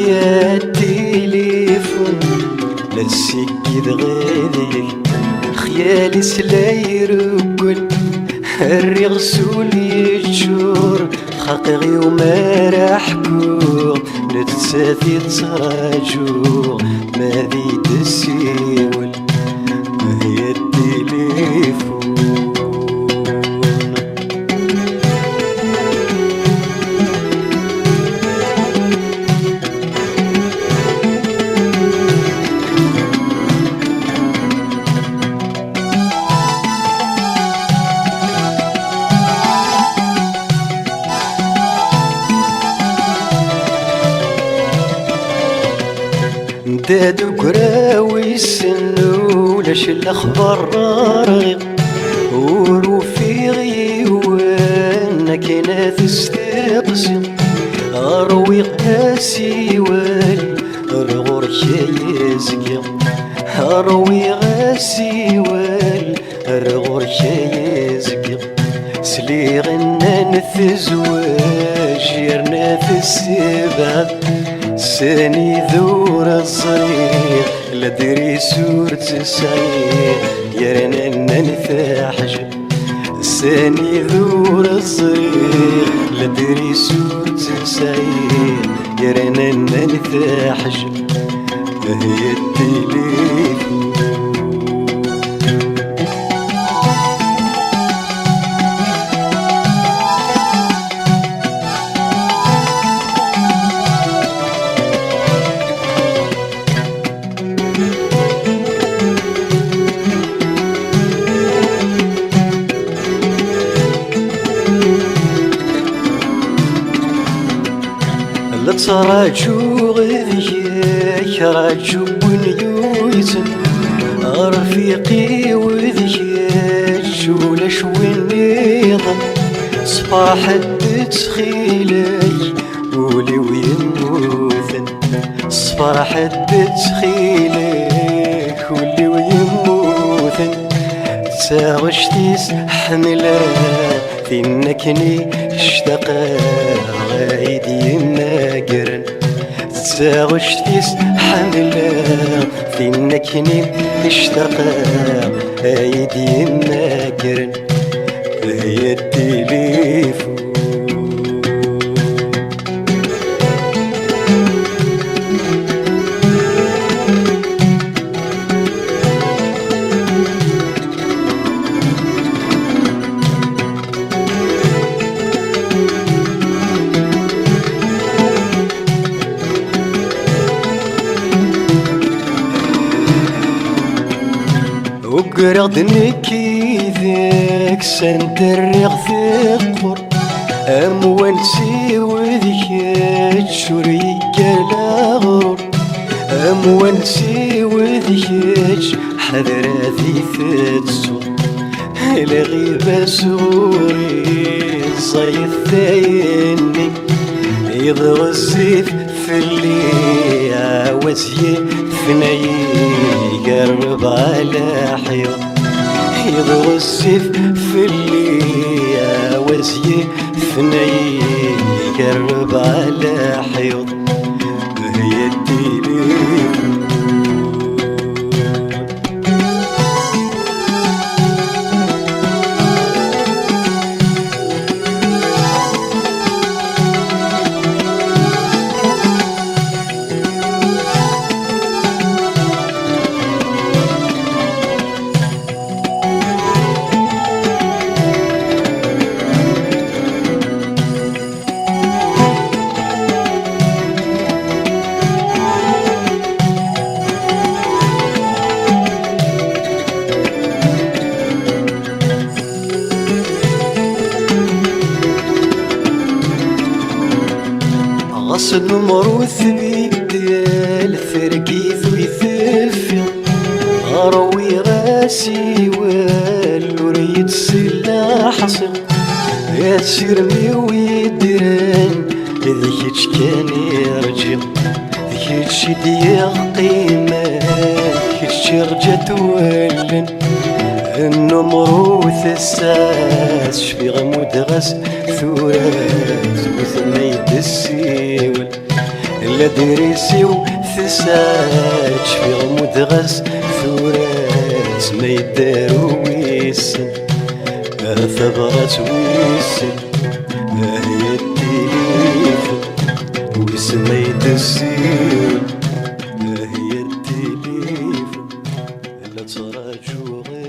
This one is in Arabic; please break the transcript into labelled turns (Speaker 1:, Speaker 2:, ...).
Speaker 1: يا التليفون لا تسكد غادي خيالي سلاير وكل الرغسول يجور خاقي وما راحكو نتسافي تراجو ما ذي تسيول هي التليفون دادو كراوي السنو لاش الاخبار رغي وروفي غيوان كاينه تستقسي اروي غاسي والي رغور يزكي اروي غاسي والي رغور يزكي سلي غنان الزواج يرنا في السباب ساني ذور الصغير لا دري سورة الصغير يا رنا نثاحج ساني ذور الصغير لا دري سورة الصغير يا رنا نثاحج هي التليفون لا تراجو غذيك راجو بنيويتن رفيقي وذيك شولا شوين نيضن صباح تخيلي ولي ويموثن صباح تخيلي ولي ويموثن تساغشتيس حملة فينكني اشتقى غايد يناقرن تساغشتيس حملة فينكني اشتقى غايد يناقرن هي التليفون وقرض نكي ذاك سندرغ ثقر أموانسي وذيك شريك الأغرر أموانسي وذيك حذراثي فتسر الغيبة سوري صيف ثايني يضغ الزيت في اللي عواسي فناي يقرب على حيط يضغ السيف في اللي عواسي فناي يقرب على حيط هي التليفون غصن مروث بيدال ثرقيث ويثفي غروي غاسي والوريد سلاح صغ يا تسيرمي ويدران ذيك كان يرجع ذيك ديال قيمة ذيك رجعت ولن النمروث الساس شفي غمود غس ثورات وثما يدسيول لا دريسي وثسات شفيغ مدغس ثورات ما يدارو ويسن ثغرات ويسن هي التليفون ويسن ما يدسين هي التليفون لا تراجو غير